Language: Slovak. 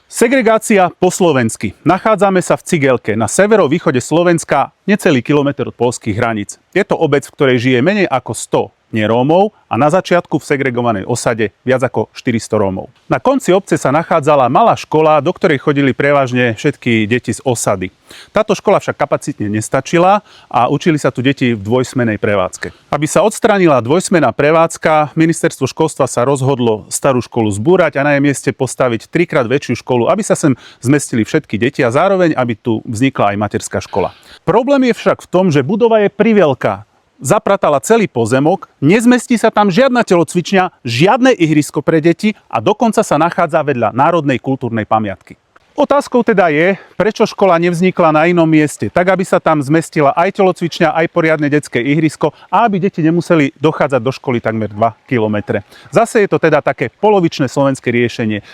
Segregácia po slovensky. Nachádzame sa v Cigelke na severovýchode Slovenska, necelý kilometr od poľských hraníc. Je to obec, v ktorej žije menej ako 100 nerómov a na začiatku v segregovanej osade viac ako 400 Rómov. Na konci obce sa nachádzala malá škola, do ktorej chodili prevažne všetky deti z osady. Táto škola však kapacitne nestačila a učili sa tu deti v dvojsmennej prevádzke. Aby sa odstránila dvojsmenná prevádzka, ministerstvo školstva sa rozhodlo starú školu zbúrať a na jej mieste postaviť 3-krát väčšiu školu, aby sa sem zmestili všetky deti a zároveň, aby tu vznikla aj materská škola. Problém je však v tom, že budova je priveľká. Zapratala celý pozemok, nezmestí sa tam žiadna telocvičňa, žiadne ihrisko pre deti a dokonca sa nachádza vedľa národnej kultúrnej pamiatky. Otázkou teda je, prečo škola nevznikla na inom mieste, tak aby sa tam zmestila aj telocvičňa, aj poriadne detské ihrisko a aby deti nemuseli dochádzať do školy takmer 2 kilometre. Zase je to teda také polovičné slovenské riešenie.